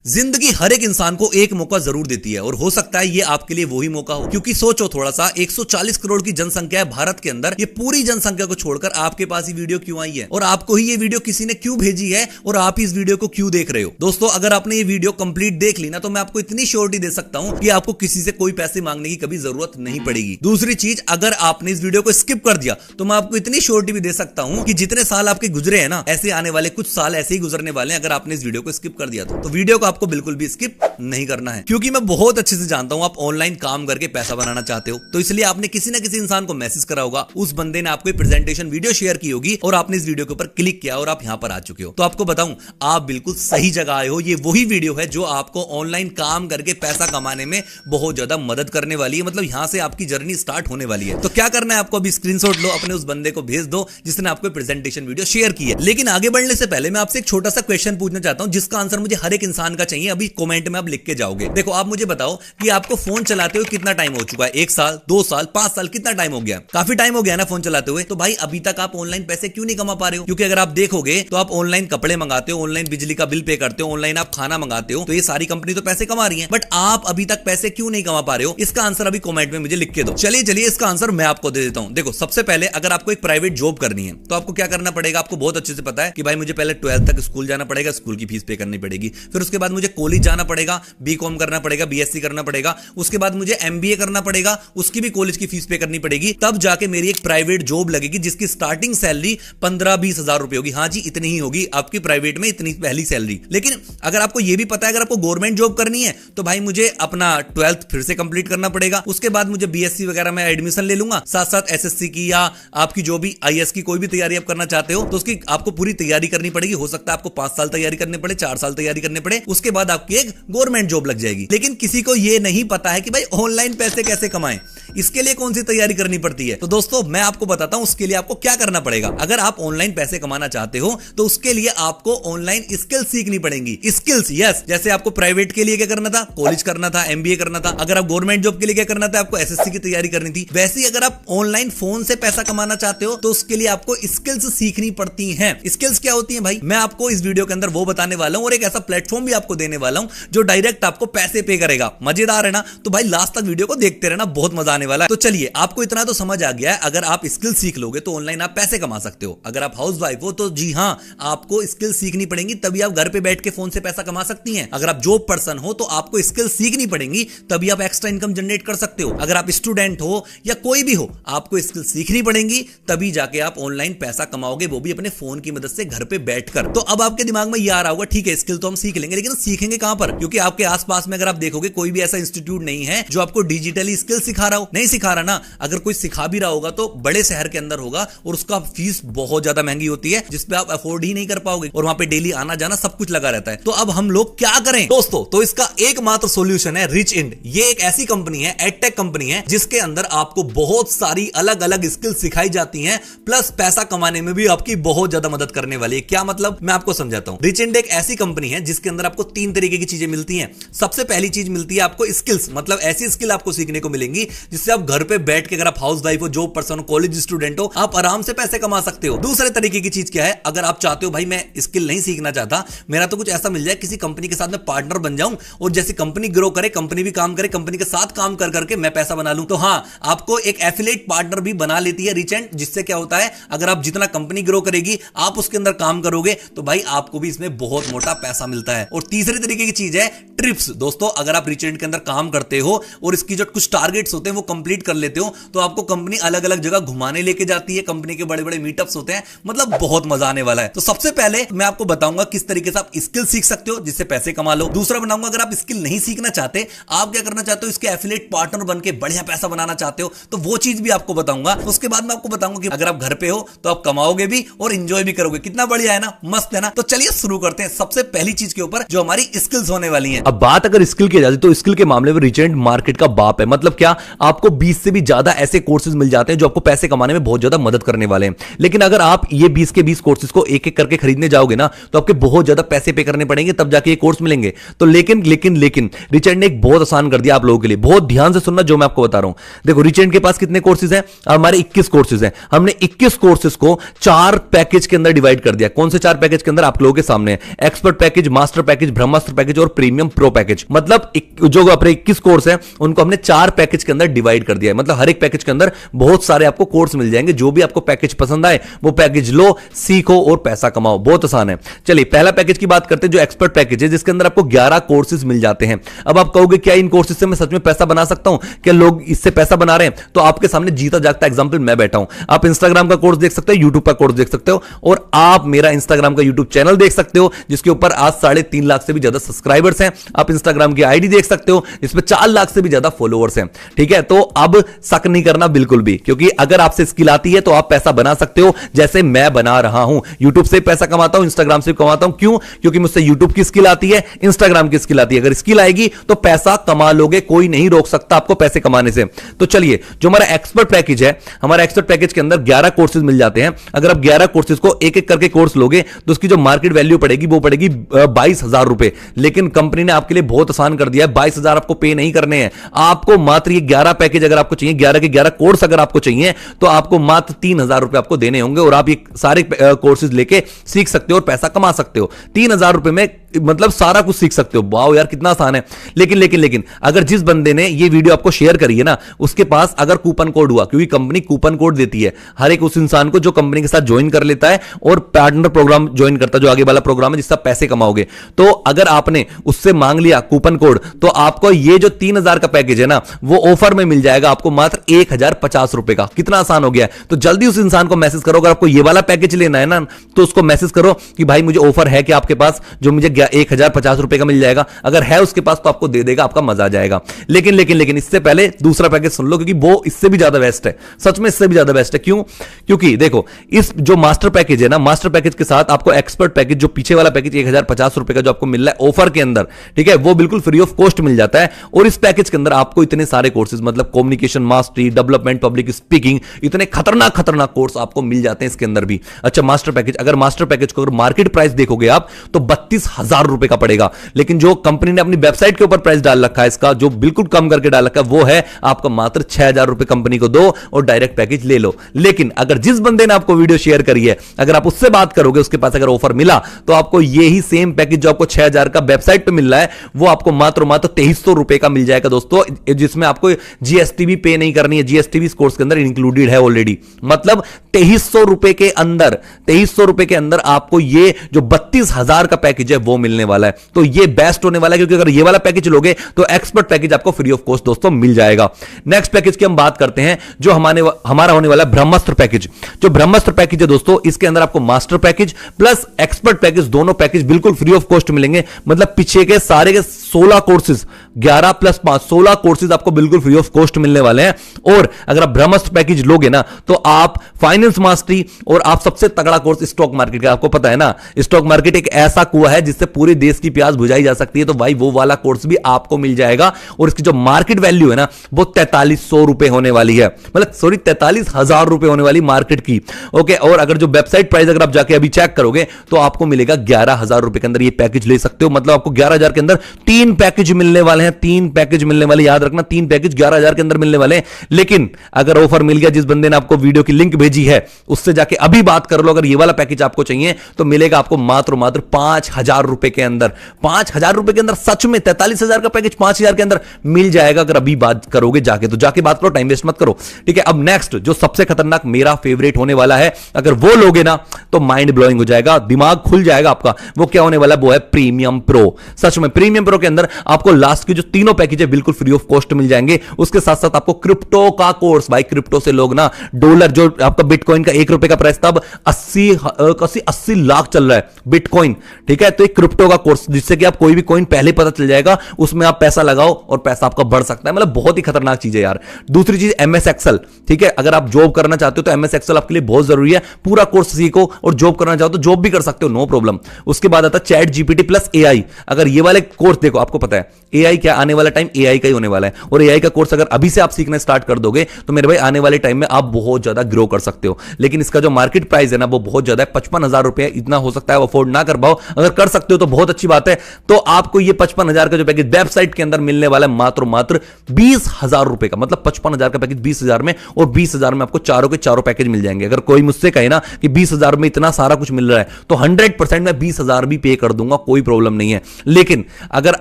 जिंदगी हर एक इंसान को एक मौका जरूर देती है और हो सकता है ये आपके लिए वही मौका हो, क्योंकि सोचो थोड़ा सा 140 करोड़ की जनसंख्या है भारत के अंदर। ये पूरी जनसंख्या को छोड़कर आपके पास ये वीडियो क्यों आई है और आपको ही ये वीडियो किसी ने क्यों भेजी है और आप इस वीडियो को क्यों देख रहे हो। दोस्तों, अगर आपने ये वीडियो कंप्लीट देख ली ना तो मैं आपको इतनी श्योरिटी दे सकता हूं कि आपको किसी से कोई पैसे मांगने की कभी जरूरत नहीं पड़ेगी। दूसरी चीज, अगर आपने इस वीडियो को स्किप कर दिया तो मैं आपको इतनी श्योरिटी भी दे सकता हूं कि जितने साल आपके गुजरे हैं ना, ऐसे आने वाले कुछ साल ऐसे ही गुजरने वाले हैं अगर आपने इस वीडियो को स्किप कर दिया तो वीडियो को आपको बिल्कुल भी स्किप नहीं करना है, क्योंकि मैं बहुत अच्छे से जानता हूं आप ऑनलाइन काम करके पैसा बनाना चाहते हो। तो इसलिए आपने किसी ना किसी इंसान को मैसेज करा होगा, उस बंदे ने आपको एक प्रेजेंटेशन वीडियो शेयर की होगी और आपने इस वीडियो के ऊपर क्लिक किया और आप यहां पर आ चुके हो। तो आपको बताऊं, आप बिल्कुल सही जगह आए हो। ये वही वीडियो है जो आपको ऑनलाइन काम करके पैसा कमाने में बहुत ज्यादा मदद करने वाली है। मतलब यहां से आपकी जर्नी स्टार्ट होने वाली है। तो क्या करना है आपको, अभी स्क्रीनशॉट लो, अपने उस बंदे को भेज दो जिसने आपको प्रेजेंटेशन वीडियो शेयर की है। लेकिन आगे बढ़ने से पहले मैं आपसे एक छोटा सा क्वेश्चन पूछना चाहता हूं जिसका आंसर मुझे हर एक इंसान का चाहिए। अभी कमेंट में आप लिख के जाओगे। देखो, आप मुझे बताओ कि आपको फोन चलाते हुए कितना टाइम हो चुका है? 1 साल, 2 साल, 5 साल, कितना टाइम हो गया? काफी टाइम हो गया ना फोन चलाते हुए। तो भाई अभी तक आप ऑनलाइन पैसे क्यों नहीं कमा पा रहे हो? क्योंकि अगर आप देखोगे तो आप ऑनलाइन कपड़े मंगाते हो, ऑनलाइन बिजली का बिल पे करते हो, ऑनलाइन आप खाना मंगाते हो, तो ये सारी कंपनी तो पैसे कमा रही है, बट आप अभी तक पैसे क्यों नहीं कमा पा रहे हो? इसका आंसर अभी कमेंट में मुझे लिख के दो। चलिए इसका आंसर मैं आपको दे देता हूं। देखो, सबसे पहले अगर आपको एक प्राइवेट जॉब करनी है तो आपको क्या करना पड़ेगा? आपको बहुत अच्छे से पता है कि भाई मुझे पहले 12th तक स्कूल जाना पड़ेगा, स्कूल की फीस पे करनी पड़ेगी, फिर उसके बाद मुझे कॉलेज जाना पड़ेगा, बीकॉम करना पड़ेगा, बीएससी करना पड़ेगा, उसके बाद मुझे एमबीए करना पड़ेगा, उसकी भी कॉलेज की फीस पे करनी पड़ेगी, तब जाके मेरी एक प्राइवेट जॉब लगेगी जिसकी स्टार्टिंग सैलरी 15-20 हजार रुपए होगी। हाँ जी, इतनी ही होगी आपकी प्राइवेट में, इतनी पहली सैलरी। लेकिन अगर आपको यह भी पता है अगर आपको गवर्नमेंट जॉब करनी है तो भाई मुझे अपना 12th फिर से कंप्लीट करना पड़ेगा, उसके बाद मुझे बीएससी वगैरह में एडमिशन ले लूंगा, साथ साथ एसएससी की या आपकी जो भी आईएएस की कोई भी तैयारी आप करना चाहते हो तो उसकी आपको पूरी तैयारी करनी पड़ेगी। हो सकता है आपको 5 साल तैयारी करने पड़े, 4 साल तैयारी करने पड़े, उसके बाद आपकी एक गवर्नमेंट जॉब लग जाएगी। लेकिन किसी को यह नहीं पता है कि भाई ऑनलाइन पैसे कैसे कमाएं, इसके लिए कौन सी तैयारी करनी पड़ती है। तो दोस्तों, मैं आपको बताता हूं उसके लिए आपको क्या करना पड़ेगा। अगर आप ऑनलाइन पैसे कमाना चाहते हो तो उसके लिए आपको ऑनलाइन स्किल्स सीखनी पड़ेंगी। स्किल्स, यस, जैसे आपको प्राइवेट के लिए क्या करना था? कॉलेज करना था, एमबीए करना था। अगर आप गवर्नमेंट जॉब के लिए क्या करना था? आपको एसएससी की तैयारी करनी थी। वैसे ही अगर आप ऑनलाइन फोन से पैसा कमाना चाहते हो तो उसके लिए आपको स्किल्स सीखनी पड़ती हैं। स्किल्स क्या होती हैं भाई? मैं आपको इस वीडियो के अंदर वो बताने वाला हूं और एक ऐसा प्लेटफॉर्म भी आपको देने वाला हूं जो डायरेक्ट आपको पैसे पे करेगा। मजेदार है ना? तो भाई लास्ट तक वीडियो को देखते रहना, बहुत मजा आने वाला है। तो चलिए, आपको इतना तो समझ आ गया है, अगर आप स्किल सीख लोगे तो ऑनलाइन आप पैसे कमा सकते हो। अगर आप हाउसवाइफ हो तो जी हां, आपको स्किल सीखनी पड़ेंगी, तभी आप घर पे बैठ के फोन से पैसा कमा सकती हैं। अगर आप जॉब पर्सन हो तो आपको स्किल सीखनी पड़ेंगी, तभी आप एक्स्ट्रा इनकम जनरेट कर सकते हो। अगर आप स्टूडेंट हो या कोई भी हो, आपको स्किल सीखनी पड़ेंगी, तभी जाके आप ऑनलाइन पैसा कमाओगे, वो भी अपने फोन की मदद से घर पे बैठकर। तो अब आपके दिमाग में यह आ रहा होगा, ठीक है स्किल तो हम सीख लेंगे, लेकिन सीखेंगे कहां पर? क्योंकि आपके आसपास में अगर आप देखोगे कोई भी ऐसा इंस्टीट्यूट नहीं है जो आपको डिजिटली स्किल सिखा रहा हो। नहीं सिखा रहा ना। अगर कोई सिखा भी रहा होगा तो बड़े शहर के अंदर होगा और उसका फीस बहुत ज्यादा महंगी होती है, जिसपे आप अफोर्ड ही नहीं कर पाओगे, और वहां पे डेली आना जाना सब कुछ लगा रहता है। तो अब हम लोग क्या करें दोस्तों? तो इसका एकमात्र सॉल्यूशन है रिचइंड। ये एक ऐसी कंपनी है, एडटेक कंपनी है, जिसके अंदर आपको बहुत सारी अलग अलग स्किल सिखाई जाती हैं, प्लस पैसा कमाने में भी आपकी बहुत ज्यादा मदद करने वाली है। क्या मतलब? मैं आपको समझाता हूं। रिचइंड एक ऐसी कंपनी है जिसके अंदर आपको 3 तरीके की चीजें मिलती हैं। सबसे पहली चीज मिलती है आपको स्किल्स, मतलब ऐसी स्किल आपको सीखने को मिलेंगी जिससे आप घर पे बैठ के, अगर आप हाउसवाइफ हो, जॉब पर्सन हो, कॉलेज स्टूडेंट हो, आप आराम से पैसे कमा सकते हो। दूसरे तरीके की चीज क्या है? अगर आप चाहते हो भाई मैं स्किल नहीं सीखना चाहता, मेरा तो कुछ ऐसा मिल जाए, किसी कंपनी के साथ मैं पार्टनर बन जाऊं और जैसे कंपनी ग्रो करे, कंपनी भी काम करे, कंपनी के साथ काम कर करके मैं पैसा बना लूं, तो हां, आपको एक एफिलिएट पार्टनर भी बना लेती है रिचइंड। जिससे क्या होता है, अगर आप जितना कंपनी ग्रो करेगी, आप उसके अंदर काम करोगे, तो भाई आपको भी इसमें बहुत मोटा पैसा मिलता है। और तीसरे तरीके की चीज है ट्रिप्स। दोस्तों, अगर आप रिचइंड के अंदर काम करते हो और इसकी जो कुछ टारगेट्स होते हैं वो कंप्लीट कर लेते हो, तो आपको कंपनी अलग अलग जगह घुमाने लेके जाती है, कंपनी के बड़े बड़े मीटअप्स होते हैं, मतलब बहुत मजा आने वाला है। तो सबसे पहले मैं आपको बताऊंगा किस तरीके से आप स्किल सीख सकते हो जिससे पैसे कमा लो। दूसरा बनाऊंगा, अगर आप स्किल नहीं सीखना चाहते, आप क्या करना चाहते हो, इसके एफिलिएट पार्टनर बन के बढ़िया पैसा बनाना चाहते हो, तो वो चीज भी आपको बताऊंगा। उसके बाद मैं आपको बताऊंगा कि अगर आप घर पे हो तो आप कमाओगे भी और एंजॉय भी करोगे। कितना बढ़िया है ना, मस्त है ना? तो चलिए शुरू करते हैं सबसे पहली चीज के ऊपर जो हमारी स्किल्स होने वाली हैं। अब बात अगर स्किल की जाती तो स्किल के मामले में रीचेंट मार्केट का बाप है। मतलब क्या, आपको 20 से भी ज्यादा ऐसे कोर्सेज मिल जाते हैं जो आपको पैसे कमाने में बहुत ज्यादा मदद करने वाले हैं। लेकिन अगर आप ये 20 के 20 कोर्सेज को एक एक करके खरीदने जाओगे ना तो आपके बहुत ज्यादा पैसे पे करने पड़ेंगे, तब जाके ये कोर्स मिलेंगे। तो लेकिन लेकिन लेकिन रीचेंट ने एक बहुत आसान कर दिया आप लोगों के लिए। बहुत ध्यान से सुनना जो मैं आपको बता रहा हूं। देखो, रीचेंट के पास कितने कोर्सेज हैं? हमारे 21 कोर्सेज हैं। हमने 21 कोर्सेज को 4 पैकेज के अंदर डिवाइड कर दिया। कौन से 4 पैकेज के अंदर? आप लोगों के सामने एक्सपर्ट पैकेज, मास्टर पैकेज, ब्रह्मास्त्र पैकेज और प्रीमियम प्रो पैकेज। मतलब जो अपने 21 कोर्स हैं उनको हमने 4 पैकेज के अंदर डिवाइड कर दिया है। मतलब हर एक पैकेज के अंदर बहुत सारे आपको कोर्स मिल जाएंगे। जो भी आपको पैकेज पसंद आए वो पैकेज लो, सीखो और पैसा कमाओ। बहुत आसान है। चलिए पहला पैकेज की बात करते हैं जो एक्सपर्ट पैकेज है, जिसके अंदर आपको 11 कोर्सेज मिल जाते हैं। अब आप कहोगे क्या इन कोर्सेज से मैं सच में पैसा बना सकता हूं? क्या लोग इससे पैसा बना रहे हैं? तो आपके सामने जीता जागता एग्जांपल मैं बैठा हूं। आप इंस्टाग्राम का कोर्स देख सकते हो, यूट्यूब का कोर्स देख सकते हो और आप मेरा इंस्टाग्राम का यूट्यूब चैनल देख सकते हो जिसके ऊपर आज 3.5 लाख से भी ज्यादा सब्सक्राइबर्स हैं। आप इंस्टाग्राम की आईडी देख सकते हो जिसमें 4 लाख से भी ज्यादा फॉलोअर्स हैं। ठीक है, तो अब शक नहीं करना बिल्कुल भी, क्योंकि अगर आपसे स्किल आती है तो आप पैसा बना सकते हो जैसे मैं बना रहा हूं। यूट्यूब से पैसा कमाता हूं, इंस्टाग्राम से कमाता हूं। क्यों? क्योंकि मुझसे यूट्यूब की स्किल आती है, इंस्टाग्राम की स्किल आती है। अगर स्किल आएगी तो पैसा कमा लोगे, कोई नहीं रोक सकता आपको पैसे कमाने से। तो चलिए, जो हमारा एक्सपर्ट पैकेज है, हमारा एक्सपर्ट पैकेज के अंदर 11 कोर्सेज मिल जाते हैं। अगर आप 11 कोर्सेज को एक एक करके कोर्स लोगे तो उसकी जो मार्केट वैल्यू पड़ेगी वो पड़ेगी 22,000 रुपए। लेकिन कंपनी ने आपके लिए बहुत आसान कर दिया है, 22,000 आपको पे नहीं करने हैं। आपको मात्र ये 11 पैकेज अगर आपको चाहिए, 11 के 11 कोर्स अगर आपको चाहिए तो आपको मात्र 3,000 रुपए आपको देने होंगे और आप ये सारे कोर्सेज लेके सीख सकते हो और पैसा कमा सकते हो। 3,000 रुपए में मतलब सारा कुछ सीख सकते हो। वाओ यार, कितना आसान है। लेकिन लेकिन लेकिन अगर जिस बंदे ने ये वीडियो आपको शेयर करी है ना, उसके पास अगर कूपन कोड हुआ, क्योंकि कंपनी कूपन कोड देती है हर एक उस इंसान को जो कंपनी के साथ ज्वाइन कर लेता है और पार्टनर प्रोग्राम ज्वाइन करता है, जो आगे वाला प्रोग्राम है जिससे पैसे कमाओगे। तो अगर आपने उससे मांग लिया कूपन कोड तो आपको ये जो 3,000 का पैकेज है ना वो ऑफर में मिल जाएगा आपको मात्र 1,050 रुपए का। कितना आसान हो गया है। तो जल्दी उस इंसान को मैसेज करो, अगर आपको ये वाला पैकेज लेना है ना तो उसको मैसेज करो कि भाई मुझे ऑफर है कि आपके पास जो मुझे 1,050 रुपए का मिल जाएगा। अगर है उसके पास तो आपको दे देगा, आपका मजा आ जाएगा। लेकिन लेकिन लेकिन इससे पहले दूसरा पैकेज सुन लो, क्योंकि वो इससे भी ज्यादा बेस्ट है। सच में इससे भी ज्यादा बेस्ट है। क्यों? क्योंकि देखो, इस जो मास्टर पैकेज है ना, मास्टर पैकेज के साथ आपको एक्सपर्ट पैकेज, जो पीछे वाला पैकेज 1,050 रुपए का जो आपको मिल रहा है ऑफर के अंदर, ठीक है, वो बिल्कुल फ्री ऑफ कॉस्ट मिल जाता है। और इस पैकेज के अंदर आपको इतने सारे कोर्सेज, मतलब communication mastery, development, public speaking, इतने खतरनाक खतरनाक कोर्स आपको मिल जाते हैं इसके अंदर भी। अच्छा, मास्टर पैकेज, अगर मास्टर पैकेज को अगर मार्केट प्राइस देखोगे आप तो 32,000 रुपए का पड़ेगा। लेकिन जो कंपनी ने अपनी वेबसाइट के ऊपर प्राइस डाल रखा है इसका, जो बिल्कुल कम करके डाल रखा है, वो है आपको मात्र 6,000 रुपए कंपनी को दो और डायरेक्ट पैकेज ले लो। लेकिन अगर जिस बंदे ने आपको वीडियो शेयर करी है, अगर आप उससे बात करोगे, उसके पास अगर ऑफर मिला तो आपको यही सेम पैकेज जो आपको 6,000 का वेबसाइट पे मिल रहा है वो आपको मात्र 2300 रुपए का मिल जाएगा दोस्तों, जिसमें आपको जीएसटी भी पे नहीं करनी है। जीएसटी भी इस कोर्स के अंदर इंक्लूडेड है ऑलरेडी। मतलब 2300 रुपए के अंदर, 2300 रुपए के अंदर आपको ये जो 32,000 का पैकेज है वो मिलने वाला है। तो ये बेस्ट होने वाला है, क्योंकि अगर ये वाला पैकेज लोगे तो एक्सपर्ट पैकेज आपको फ्री ऑफ कॉस्ट दोस्तों मिल जाएगा। नेक्स्ट पैकेज की हम बात करते हैं जो हमारा होने वाला है ब्रह्मास्त्र पैकेज। जो ब्रह्मास्त्र पैकेज है दोस्तों, इसके अंदर आपको master package plus expert package, दोनों पैकेज बिल्कुल फ्री ऑफ कॉस्ट मिलेंगे। मतलब पीछे के सारे के 16 कोर्सेज, 11 + 5 16 कोर्सेज आपको बिल्कुल फ्री ऑफ कॉस्ट मिलने वाले हैं। और अगर आप ब्रह्मास्त्र पैकेज लोगे ना तो आप फाइनेंस मास्टरी और आप सबसे तगड़ा कोर्स स्टॉक मार्केट का, आपको पता है ना स्टॉक मार्केट एक ऐसा कुआं है जिससे पूरे देश की प्यास बुझाई जा सकती है, तो भाई वो वाला कोर्स भी आपको मिल जाएगा। और इसकी जो मार्केट वैल्यू है ना वो 4300 रुपए होने वाली है, मतलब सॉरी 43,000 रुपए होने वाली मार्केट की। ओके, और अगर जो वेबसाइट प्राइस अगर आप जाके अभी चेक करोगे तो आपको मिलेगा 11,000 रुपए के अंदर ये पैकेज ले सकते हो। मतलब आपको 11,000 के अंदर 3 पैकेज मिलने वाले हैं, 3 पैकेज मिलने वाले, याद रखना 3 पैकेज 11,000 के अंदर मिलने वाले हैं। लेकिन अगर ऑफर मिल गया, जिस बंदे ने आपको वीडियो की लिंक भेजी है उससे जाके अभी बात कर लो, अगर ये वाला पैकेज आपको चाहिए तो मिलेगा आपको मात्र 5,000 रुपए के अंदर। 5,000 रुपए के अंदर सच में 43,000 का पैकेज 5,000 के अंदर मिल जाएगा। अगर अभी बात करोगे जाके तो जाके बात करो, टाइम वेस्ट मत करो। ठीक है, अब नेक्स्ट जो सबसे खतरनाक मेरा फेवरेट होने वाला है, अगर वो लोगे ना तो माइंड ब्लोइंग हो जाएगा, दिमाग खुल जाएगा आपका। वो क्या होने वाला है? वो है प्रीमियम प्रो। सच में प्रीमियम प्रो के अंदर आपको लास्ट आपके जो तीनों पैकेज है बिल्कुल फ्री ऑफ कॉस्ट मिल जाएंगे। उसके साथ साथ आपको क्रिप्टो का कोर्स, भाई क्रिप्टो से लोग ना डॉलर, जो आपका बिटकॉइन का 1 रुपए का प्राइस था, अब 80 लाख चल रहा है बिटकॉइन, ठीक है। तो एक क्रिप्टो का कोर्स जिससे कि आप कोई भी कॉइन पहले पता चल जाएगा, उसमें आप पैसा लगाओ और पैसा आपका बढ़ सकता है। मतलब बहुत ही खतरनाक चीज है यार। दूसरी चीज MS एक्सेल, ठीक है। अगर आप जॉब करना चाहते हो तो MS एक्सेल आपके लिए बहुत जरूरी है। पूरा कोर्स सीखो और जॉब करना चाहो तो जॉब भी कर सकते हो, नो प्रॉब्लम। उसके बाद आता है ChatGPT प्लस AI। अगर ये वाले कोर्स देखो, आपको पता है AI क्या, आने वाला टाइम AI का ही होने वाला है। और AI का कोर्स अगर अभी से आप सीखना स्टार्ट कर दोगे तो मेरे भाई आने वाले टाइम में आप बहुत ज्यादा ग्रो कर सकते हो। लेकिन इसका जो मार्केट प्राइस है ना वो बहुत ज्यादा है, 55,000 रुपए। इतना हो सकता है अफोर्ड ना कर पाओ, अगर कर सकते हो तो बहुत अच्छी बात है। तो आपको ये 55,000 का जो पैकेज वेबसाइट के अंदर मिलने वाला है मात्र 20,000 रुपए का। मतलब 55,000 का पैकेज 20,000 में, और 20,000 में आपको चारों के चारों पैकेज मिल जाएंगे। अगर कोई मुझसे कहे ना कि 20,000 में इतना सारा कुछ मिल रहा है तो 100% मैं 20,000 भी पे कर दूंगा, कोई प्रॉब्लम नहीं है। लेकिन अगर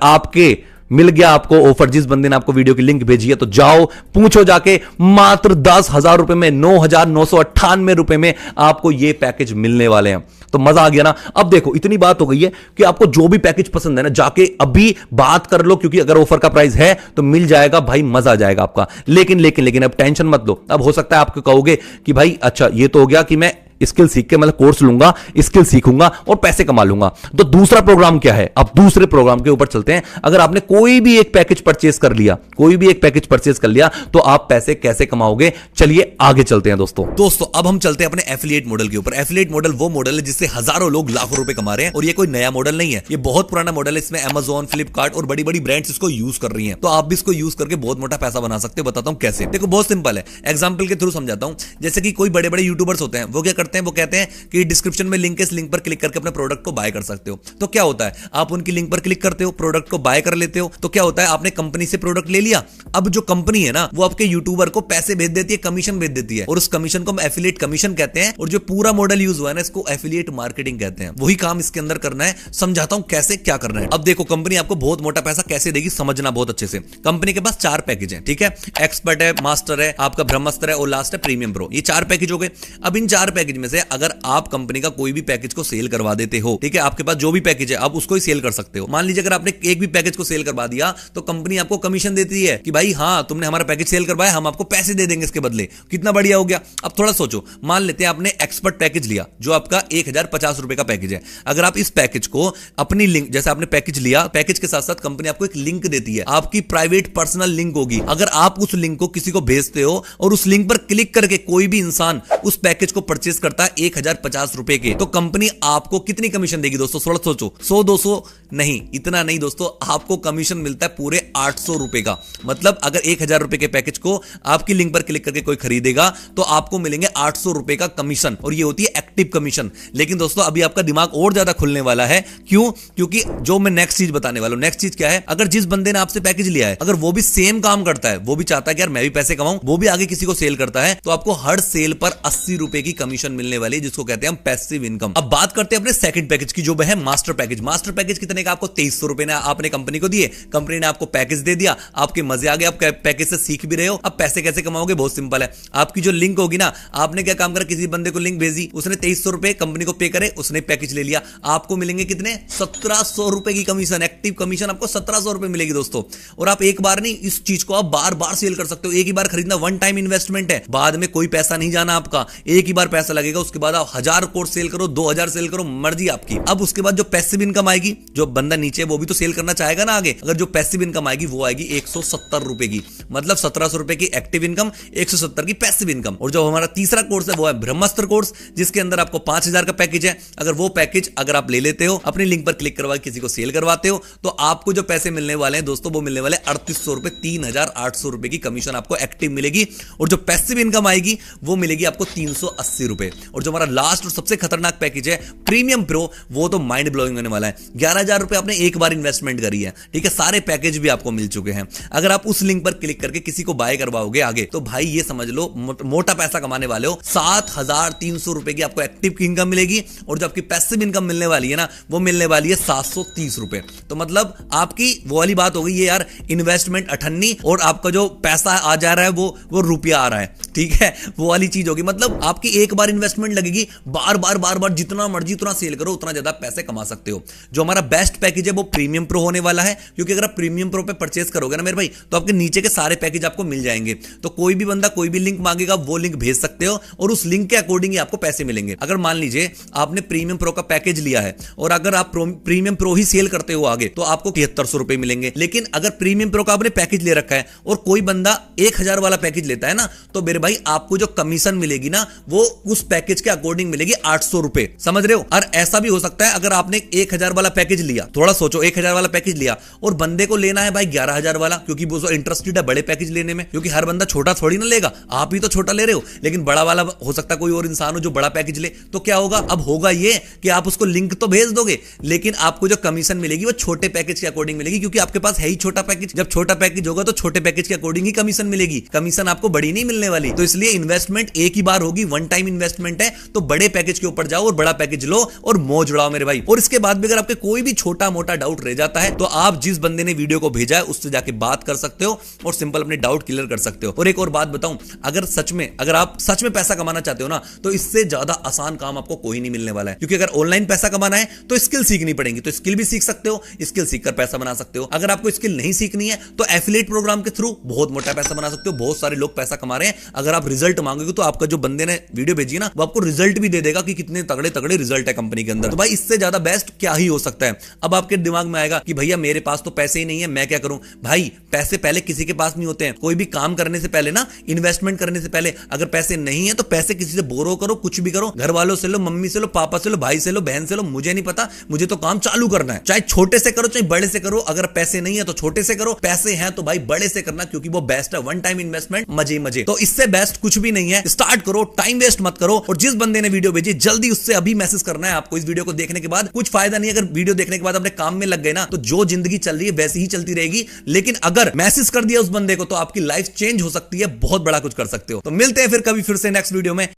आपके मिल गया आपको ऑफर, जिस बंदे ने आपको वीडियो की लिंक भेजी है, तो जाओ पूछो जाके, मात्र 10,000 रुपए में, 9,998 रुपए में आपको ये पैकेज मिलने वाले हैं। तो मजा आ गया ना। अब देखो इतनी बात हो गई है कि आपको जो भी पैकेज पसंद है ना, जाके अभी बात कर लो, क्योंकि अगर ऑफर का प्राइस है तो मिल जाएगा भाई, मजा आ जाएगा आपका। लेकिन अब टेंशन मत लो। अब हो सकता है आपको कहोगे कि भाई अच्छा ये तो हो गया कि मैं स्किल सीख के, मतलब कोर्स लूंगा, स्किल सीखूंगा और पैसे कमा लूंगा, तो दूसरा प्रोग्राम क्या है? अब दूसरे प्रोग्राम के ऊपर चलते हैं। अगर आपने कोई भी एक पैकेज परचेस कर लिया, तो आप पैसे कैसे कमाओगे, चलिए आगे चलते हैं दोस्तों। अब हम चलते हैं अपने एफिलिएट मॉडल के ऊपर। एफिलिएट मॉडल वो मॉडल है जिससे हजारों लोग लाखों रुपए कमा रहे हैं, और ये कोई नया मॉडल नहीं है, ये बहुत पुराना मॉडल है। इसमें Amazon, फ्लिपकार्ट और बड़ी बड़ी ब्रांड्स इसको यूज कर रही हैं। तो आप भी इसको यूज करके बहुत मोटा पैसा बना सकते हो। बताता हूं कैसे। देखो बहुत सिंपल है, एग्जांपल के थ्रू समझाता हूं। जैसे कि कोई बड़े बड़े यूट्यूबर्स होते हैं, वो क्या करते हैं, वो कहते हैं कि डिस्क्रिप्शन में लिंक है, इस लिंक पर क्लिक करके अपने प्रोडक्ट को बाय कर सकते हो। तो क्या होता है, आप उनकी लिंक पर क्लिक करते हो, प्रोडक्ट को बाय कर लेते हो। तो क्या होता है, आपने कंपनी से प्रोडक्ट ले लिया। अब जो कंपनी है ना, वो आपके यूट्यूबर को पैसे भेज देती है, कमीशन भेज देती है, और उस कमीशन को हम एफिलिएट कमीशन कहते हैं। और जो पूरा मॉडल यूज हुआ है ना, इसको एफिलिएट मार्केटिंग कहते हैं। वही काम इसके अंदर करना है। समझाता हूं कैसे क्या करना है। अब देखो कंपनी आपको बहुत मोटा पैसा कैसे देगी, समझना बहुत अच्छे से। कंपनी के पास 4 पैकेज है, ठीक है। एक्सपर्ट है, मास्टर है, आपका ब्रह्मास्त्र है, और लास्ट है प्रीमियम प्रो। ये 4 पैकेज हो गए। अब इन 4 पैकेज में से अगर आप कंपनी का कोई भी पैकेज को सेल करवा देते हो, ठीक है, आपके पास जो भी पैकेज है आप उसको ही सेल कर सकते हो। मान लीजिए अगर आपने एक भी पैकेज को सेल करवा दिया, तो कंपनी आपको कमीशन देती है कि भाई हाँ तुमने हमारा पैकेज सेल करवाया, हम आपको पैसे दे देंगे इसके बदले। कितना बढ़िया हो गया। अब थोड़ा सोचो, मान लेते हैं आपने एक्सपर्ट पैकेज लिया, जो आपका 1,050 रुपए का पैकेज है। अगर आप इस पैकेज को अपनी लिंक, जैसे आपने पैकेज लिया, पैकेज के साथ साथ कंपनी आपको एक लिंक देती है, आपकी प्राइवेट पर्सनल लिंक होगी। अगर आप उस लिंक को किसी को भेजते हो और उस लिंक पर क्लिक करके कोई भी इंसान उस पैकेज को परचेस करता है 1,050 रुपए के, तो कंपनी आपको कितनी कमीशन देगी दोस्तों? थोड़ा सोचो, 100-200 नहीं, इतना नहीं दोस्तों, आपको कमीशन मिलता है पूरे 800 रुपए का। मतलब अगर 1,000 रुपए के पैकेज को आपकी लिंक पर क्लिक करके कोई खरीदेगा तो आपको मिलेंगे 800 रुपए का कमीशन, और ये होती है एक्टिव कमीशन। लेकिन दोस्तों अभी आपका दिमाग और ज्यादा खुलने वाला है। क्यों? क्योंकि जो मैं नेक्स्ट चीज बताने वाला हूं, नेक्स्ट चीज क्या है, अगर जिस बंदे ने आपसे पैकेज लिया है, अगर वो भी सेम काम करता है, वो भी चाहता है कि यार मैं भी पैसे कमाऊं, वो भी आगे किसी को सेल करता है, तो आपको हर सेल पर 80 रुपए की कमीशन मिलने वाली है, जिसको कहते हैं हम पैसिव इनकम। अब बात करते हैं अपने सेकंड पैकेज की, जो है मास्टर पैकेज। मास्टर पैकेज कितने का? आपको 2300 रुपए ने आपने कंपनी को दिए, कंपनी ने आपको पैकेज दे दिया, आपके मजे आ गए, आप पैकेज से सीख भी रहे हो। अब पैसे कैसे कमाओगे? बहुत सिंपल है। आपकी जो लिंक होगी ना, आपने क्या काम करा, किसी बंदे को लिंक भेजी, उसने 2300 रुपए कंपनी को पे करे, उसने पैकेज ले लिया, आपको मिलेंगे कितने? 1700 रुपए की कमीशन। एक्टिव कमीशन आपको 1700 रुपए मिलेगी दोस्तों। और आप एक बार नहीं, इस चीज को आप बार बार सेल कर सकते हो। एक ही बार खरीदना, वन टाइम इन्वेस्टमेंट है, बाद में कोई पैसा नहीं जाना आपका, एक ही बार पैसा लगेगा। उसके बाद आप 1000 कोर्स सेल करो, 2000 सेल करो, मर्जी आपकी। अब उसके बाद जो पैसिव इनकम आएगी, जो बंदा नीचे वो भी तो सेल करना चाहेगा ना आगे, अगर जो पैसिव इनकम आएगी वो आएगी 170 रुपए की। मतलब 1700 रुपए की एक्टिव इनकम, 170 की पैसिव इनकम। और जो हमारा तीसरा कोर्स है वो है ब्रह्मास्त्र कोर्स, जिसके अंदर आपको 5000 का पैकेज है। अगर वो पैकेज अगर आप ले लेते हो, अपनी लिंक पर क्लिक करवा किसी को सेल करवाते हो, तो आपको जो पैसे मिलने वाले हैं दोस्तों, वो मिलने वाले 3800 रुपए, 3800 रुपए की कमीशन आपको एक्टिव मिलेगी। और जो पैसिव इनकम आएगी वो मिलेगी आपको 380 रुपए। और जो हमारा लास्ट और सबसे खतरनाक पैकेज है प्रीमियम प्रो, वो तो माइंड ब्लोइंग होने वाला है। 11,000 रुपए आपने एक बार इन्वेस्टमेंट करी है, ठीक है, सारे पैकेज भी आपको मिल चुके हैं। अगर आप उस लिंक पर क्लिक करके किसी को बाय करवाओगे आगे, तो भाई ये समझ लो मोटा पैसा कमाने वाले हो। 7,300 रुपए की आपको एक्टिव इनकम मिलेगी, और जो आपकी पैसिव इनकम मिलने वाली है ना, वो मिलने वाली है 730 रुपए। तो मतलब आपकी वो वाली बात हो गई है यार, इन्वेस्टमेंट 98 और आपका जो पैसा आ जा रहा है वो रुपया आ रहा है। ठीक है, वो वाली चीज होगी। मतलब आपकी एक बार इन्वेस्टमेंट लगेगी, बार बार जितना मर्जी उतना सेल करो, उतना ज्यादा पैसे कमा सकते हो। जो हमारा बेस्ट पैकेज है वो प्रीमियम प्रो होने वाला है, क्योंकि अगर आप प्रीमियम प्रो पे परचेस करोगे ना मेरे भाई, तो आपके नीचे के सारे पैकेज आपको मिल जाएंगे। तो कोई भी बंदा कोई भी लिंक मांगेगा, वो लिंक भेज सकते हो और उस लिंक के अकॉर्डिंग ही आपको पैसे मिलेंगे। अगर मान लीजिए आपने प्रीमियम प्रो का पैकेज लिया है और अगर आप प्रीमियम प्रो ही सेल करते हो आगे, तो आपको 7300 रुपए मिलेंगे। लेकिन अगर प्रीमियम प्रो का आपने पैकेज ले रखा है और कोई बंदा 1000 वाला पैकेज लेता है ना, तो मेरे भाई आपको जो कमीशन मिलेगी ना, वो उस पैकेज के अकॉर्डिंग मिलेगी 800 रुपए। समझ रहे हो? और ऐसा भी हो सकता है अगर आपने 1000 वाला पैकेज लिया, थोड़ा सोचो, 1000 वाला पैकेज लिया और बंदे को लेना है भाई 11000 वाला, क्योंकि वो इंटरेस्टेड है बड़े पैकेज लेने में, क्योंकि हर बंदा छोटा थोड़ी ना लेगा, आप ही तो छोटा ले रहे हो, लेकिन बड़ा वाला हो सकता है कोई और इंसान हो जो बड़ा पैकेज ले। तो क्या होगा? अब होगा ये कि आप उसको लिंक तो भेज दोगे, लेकिन आपको जो कमीशन मिलेगी वो छोटे पैकेज के अकॉर्डिंग मिलेगी, क्योंकि आपके पास है ही छोटा पैकेज। जब छोटा पैकेज होगा तो छोटे पैकेज के अकॉर्डिंग ही कमीशन मिलेगी, कमीशन आपको बड़ी नहीं मिलने वाली। तो इसलिए इन्वेस्टमेंट एक ही बार होगी, वन टाइम इन्वेस्टमेंट है, तो बड़े पैकेज के ऊपर जाओ और बड़ा पैकेज लो और मौज उड़ाओ मेरे भाई। और इसके बाद भी अगर आपके कोई भी छोटा मोटा डाउट रह जाता है, तो आप जिस बंदे ने वीडियो को भेजा है उससे जाके बात कर सकते हो और सिंपल अपने डाउट क्लियर कर सकते हो। और एक और बात बताऊं, अगर आप सच में पैसा कमाना चाहते हो ना, तो इससे ज्यादा आसान काम आपको कोई नहीं मिलने वाला है। क्योंकि अगर ऑनलाइन पैसा कमाना है तो स्किल सीखनी पड़ेगी, तो स्किल भी सीख सकते हो, स्किल सीखकर पैसा बना सकते हो। अगर आपको स्किल नहीं सीखनी है तो एफिलिएट प्रोग्राम के थ्रू बहुत मोटा पैसा बना सकते हो। बहुत सारे लोग पैसा कमा रहे हैं। अगर आप रिजल्ट मांगोगे तो आपका जो बंदे ने वीडियो भेजी ना, वो आपको रिजल्ट भी दे देगा कि कितने तगड़े तगड़े रिजल्ट है कंपनी के अंदर। तो भाई इससे ज्यादा बेस्ट क्या ही हो सकता है। अब आपके दिमाग में आएगा कि भैया मेरे पास तो पैसे ही नहीं है, मैं क्या करूं? भाई पैसे पहले किसी के पास नहीं होते हैं। कोई भी काम करने से पहले ना, इन्वेस्टमेंट करने से पहले अगर पैसे नहीं है तो पैसे किसी से बोरो करो, कुछ भी करो, घर वालों से लो, मम्मी से लो, पापा से लो, भाई से लो, बहन से लो, मुझे नहीं पता, मुझे तो काम चालू करना है। चाहे छोटे से करो चाहे बड़े से करो, अगर पैसे नहीं है तो छोटे से करो, पैसे हैं तो भाई बड़े से करना, क्योंकि वो बेस्ट है। वन टाइम इन्वेस्टमेंट, मजे मजे। तो इससे बेस्ट कुछ भी नहीं है। स्टार्ट करो, टाइम वेस्ट मत करो। और जिस बंदे ने वीडियो भेजी जल्दी उससे अभी मैसेज करना है आपको। इस वीडियो को देखने के बाद कुछ फायदा नहीं, अगर वीडियो देखने के बाद अपने काम में लग गए ना, तो जो जिंदगी चल रही है वैसी ही चलती रहेगी। लेकिन अगर मैसेज कर दिया उस बंदे को, तो आपकी लाइफ चेंज हो सकती है, बहुत बड़ा कुछ कर सकते हो। तो मिलते हैं फिर कभी फिर से नेक्स्ट वीडियो में।